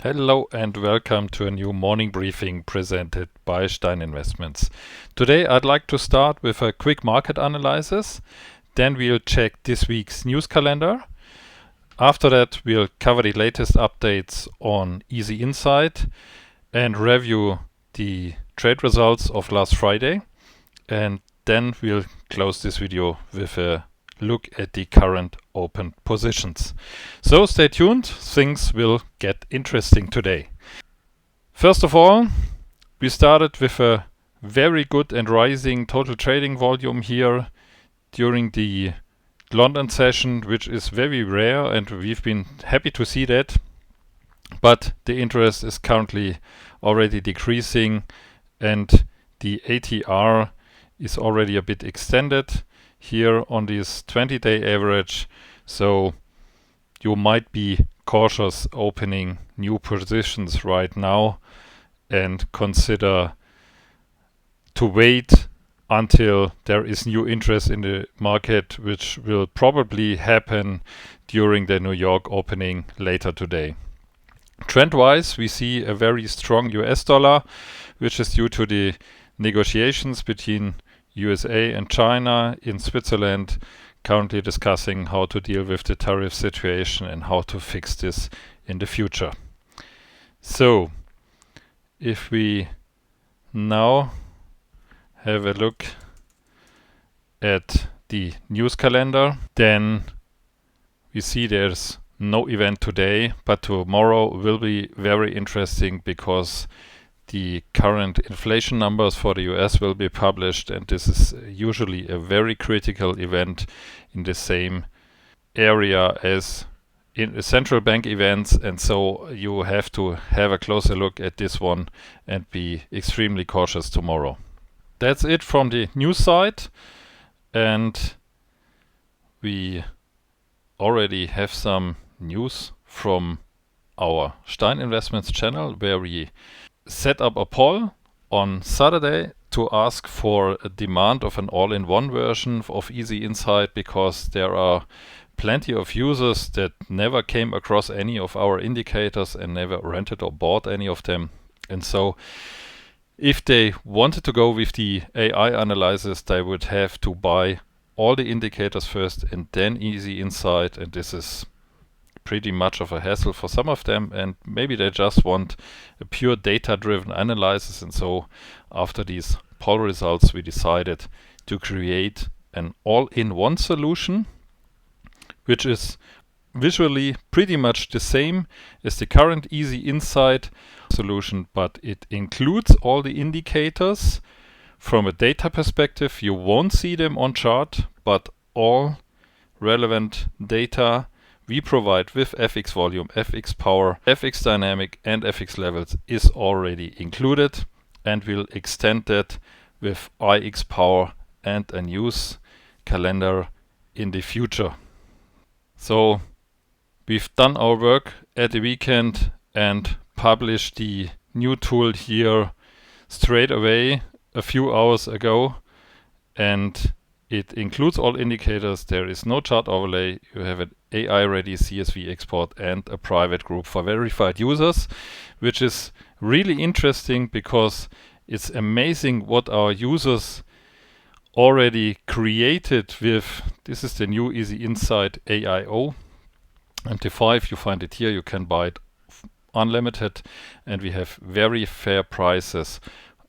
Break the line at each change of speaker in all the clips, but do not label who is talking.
Hello and welcome to a new morning briefing presented by Stein Investments. Today I'd like to start with a quick market analysis. Then we'll check this week's news calendar. After that we'll cover the latest updates on Easy Insight and review the trade results of last Friday. And then we'll close this video with a look at the current open positions. So stay tuned, things will get interesting today. First of all, we started with a very good and rising total trading volume here during the London session, which is very rare, and we've been happy to see that. But the interest is currently already decreasing and the ATR is already a bit extended here on this 20-day average, so you might be cautious opening new positions right now and consider to wait until there is new interest in the market, which will probably happen during the New York opening later today. Trend-wise, we see a very strong US dollar, which is due to the negotiations between USA and China in Switzerland, currently discussing how to deal with the tariff situation and how to fix this in the future. So, if we now have a look at the news calendar, then we see there's no event today, but tomorrow will be very interesting because the current inflation numbers for the US will be published, and this is usually a very critical event in the same area as in central bank events, and so you have to have a closer look at this one and be extremely cautious tomorrow. That's it from the news side, and we already have some news from our Stein Investments channel, where we set up a poll on Saturday to ask for a demand of an all-in-one version of Easy Insight, because there are plenty of users that never came across any of our indicators and never rented or bought any of them. And so if they wanted to go with the AI analysis, they would have to buy all the indicators first and then Easy Insight, and this is pretty much of a hassle for some of them, and maybe they just want a pure data-driven analysis. And so after these poll results, we decided to create an all-in-one solution, which is visually pretty much the same as the current Easy Insight solution, but it includes all the indicators. From a data perspective, you won't see them on chart, but all relevant data we provide with FX volume, FX power, FX dynamic and FX levels is already included, and we'll extend that with IX power and a news calendar in the future. So we've done our work at the weekend and published the new tool here straight away a few hours ago, and it includes all indicators. There is no chart overlay. You have an AI-ready CSV export and a private group for verified users, which is really interesting because it's amazing what our users already created with, this is the new Easy Insight AIO. And the 5, you find it here, you can buy it unlimited, and we have very fair prices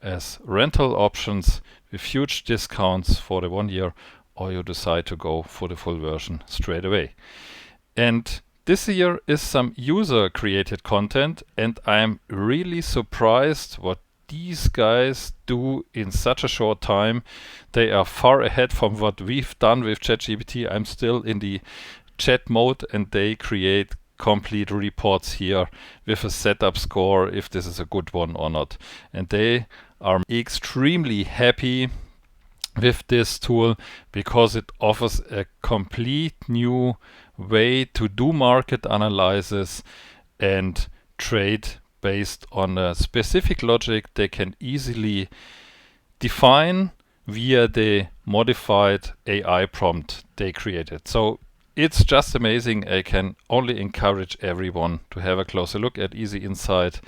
as rental options with huge discounts for the 1 year, or you decide to go for the full version straight away. And this here is some user created content, and I'm really surprised what these guys do in such a short time. They are far ahead from what we've done with ChatGPT. I'm still in the chat mode, and they create complete reports here with a setup score, if this is a good one or not. And they are extremely happy with this tool because it offers a complete new way to do market analysis and trade based on a specific logic they can easily define via the modified AI prompt they created. So it's just amazing. I can only encourage everyone to have a closer look at Easy Insight.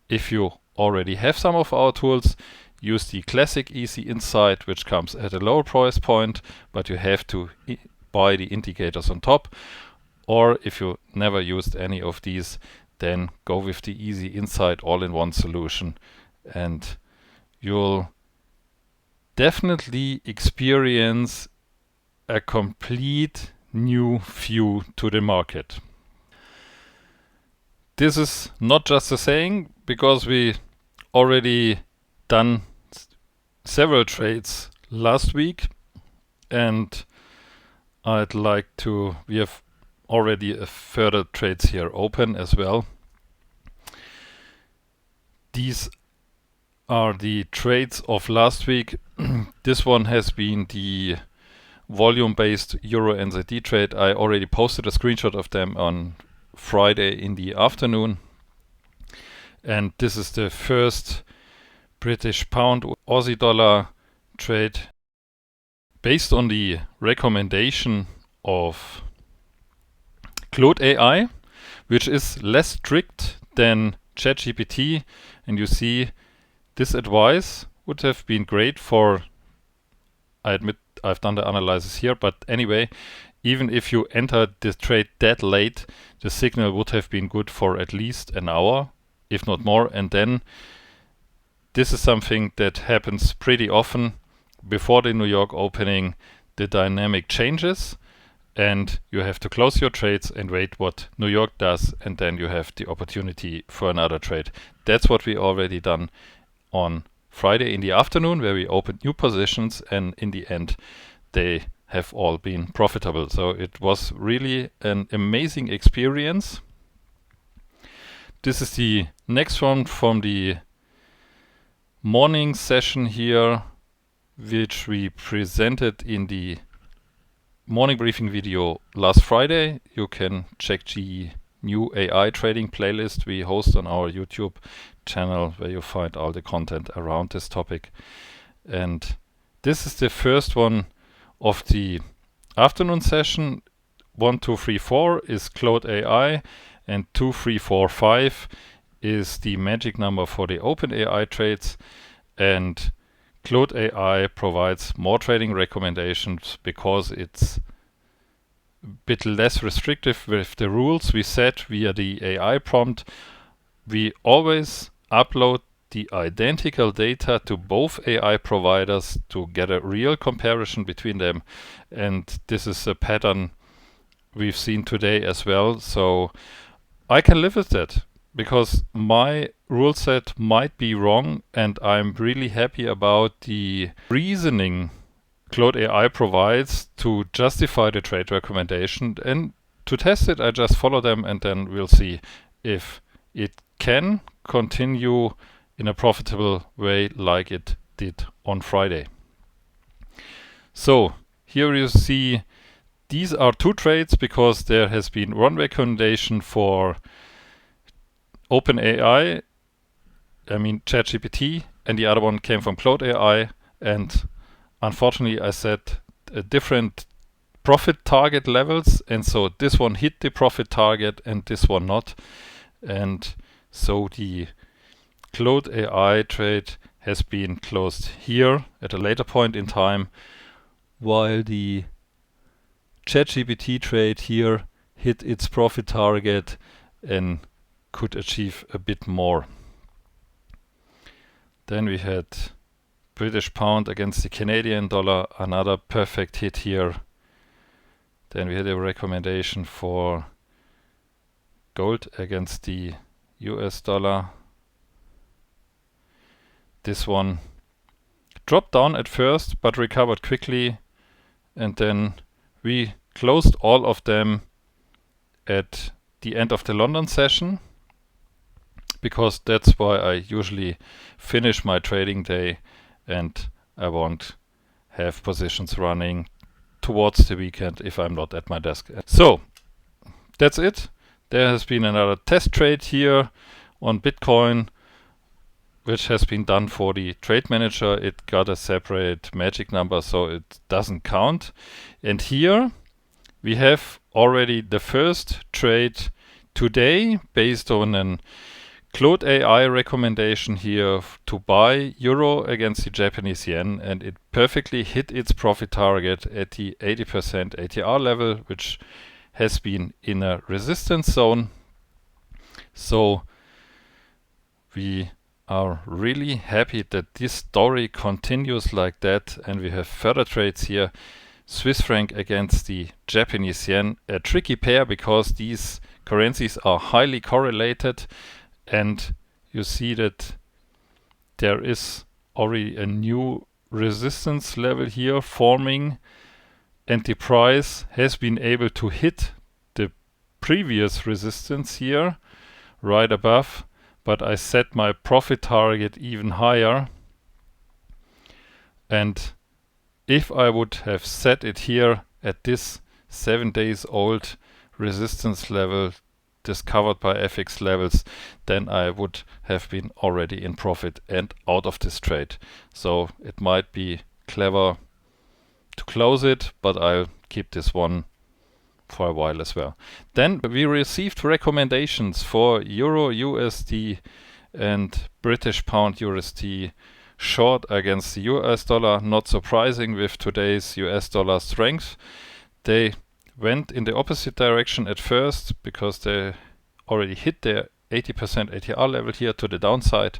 If you already have some of our tools, use the classic Easy Insight, which comes at a lower price point, but you have to buy the indicators on top. Or if you never used any of these, then go with the Easy Insight all-in-one solution, and you'll definitely experience a complete new view to the market. This is not just a saying, because we already done several trades last week, and we have already further trades here open as well. These are the trades of last week. This one has been the volume-based Euro NZD trade. I already posted a screenshot of them on Friday in the afternoon. And this is the first British pound Aussie dollar trade based on the recommendation of Claude.AI, which is less strict than ChatGPT. And you see, this advice would have been great for, I admit I've done the analysis here, but anyway, even if you entered the trade that late, the signal would have been good for at least an hour, if not more. And then this is something that happens pretty often. Before the New York opening, the dynamic changes, and you have to close your trades and wait what New York does, and then you have the opportunity for another trade. That's what we already done on Friday in the afternoon, where we opened new positions, and in the end they have all been profitable. So it was really an amazing experience. This is the next one from the morning session here, which we presented in the morning briefing video last Friday. You can check the new AI trading playlist we host on our YouTube channel, where you find all the content around this topic. And this is the first one of the afternoon session. 1, 2, 3, 4 is Claude.AI, and 2, 3, 4, 5 is the magic number for the open AI trades. And Claude.AI provides more trading recommendations because it's a bit less restrictive with the rules we set via the AI prompt. We always upload the identical data to both AI providers to get a real comparison between them, and this is a pattern we've seen today as well. So I can live with that, because my rule set might be wrong, and I'm really happy about the reasoning Claude.AI provides to justify the trade recommendation. And to test it, I just follow them, and then we'll see if it can continue in a profitable way like it did on Friday. So here you see these are two trades, because there has been one recommendation for OpenAI, I mean ChatGPT, and the other one came from Claude.AI. And unfortunately, I set a different profit target levels, and so this one hit the profit target and this one not. And so the Claude.AI trade has been closed here at a later point in time, while the ChatGPT trade here hit its profit target and could achieve a bit more. Then we had British pound against the Canadian dollar, another perfect hit here. Then we had a recommendation for gold against the US dollar. This one dropped down at first but recovered quickly, and then we closed all of them at the end of the London session, because that's why I usually finish my trading day and I won't have positions running towards the weekend if I'm not at my desk. So that's it. There has been another test trade here on Bitcoin, which has been done for the trade manager. It got a separate magic number, so it doesn't count. And here We have already the first trade today based on an Claude.AI recommendation here to buy euro against the Japanese yen, and it perfectly hit its profit target at the 80% ATR level, which has been in a resistance zone. So we are really happy that this story continues like that, and we have further trades here. Swiss franc against the Japanese yen, a tricky pair because these currencies are highly correlated, and you see that there is already a new resistance level here forming, and the price has been able to hit the previous resistance here right above, but I set my profit target even higher, and if I would have set it here at this 7 days old resistance level discovered by FX levels, then I would have been already in profit and out of this trade. So it might be clever to close it, but I'll keep this one for a while as well. Then we received recommendations for Euro USD and British Pound USD short against the US dollar. Not surprising with today's US dollar strength. They went in the opposite direction at first because they already hit their 80% ATR level here to the downside,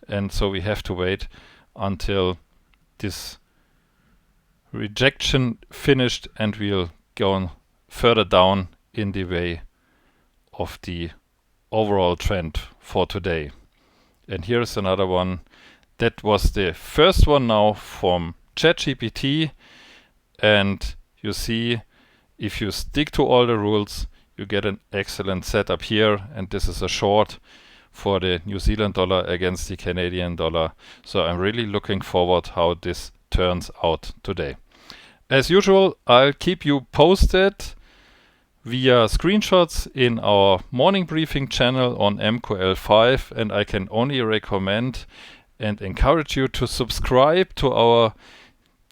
and so we have to wait until this rejection finished, and we'll go further down in the way of the overall trend for today. And here's another one. That was the first one now from ChatGPT, and you see, if you stick to all the rules, you get an excellent setup here, and this is a short for the New Zealand dollar against the Canadian dollar. So I'm really looking forward how this turns out today. As usual, I'll keep you posted via screenshots in our morning briefing channel on MQL5, and I can only recommend and encourage you to subscribe to our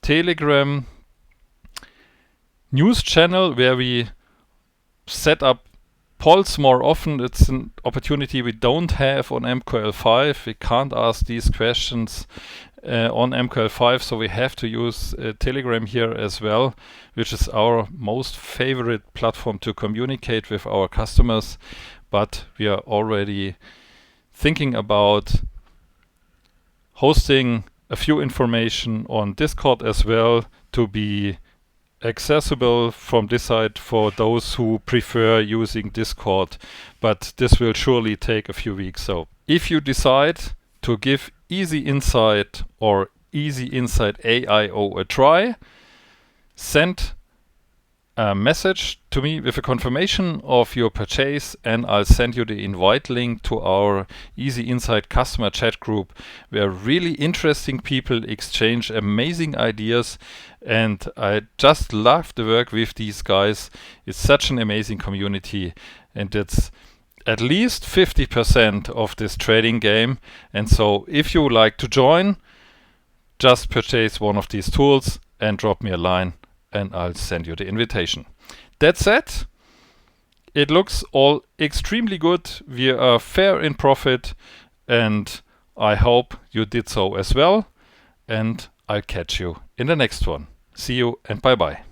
Telegram news channel, where we set up polls more often. It's an opportunity we don't have on MQL5. We can't ask these questions on MQL5, so we have to use Telegram here as well, which is our most favorite platform to communicate with our customers. But we are already thinking about hosting a few information on Discord as well, to be accessible from this side for those who prefer using Discord, but this will surely take a few weeks. So if you decide to give Easy Insight or Easy Insight AIO a try, send a message to me with a confirmation of your purchase, and I'll send you the invite link to our Easy Insight customer chat group, where really interesting people exchange amazing ideas, and I just love to work with these guys. It's such an amazing community, and it's at least 50% of this trading game. And so if you would like to join, just purchase one of these tools and drop me a line, and I'll send you the invitation. That said, it looks all extremely good. We are fair in profit, and I hope you did so as well. And I'll catch you in the next one. See you and bye bye.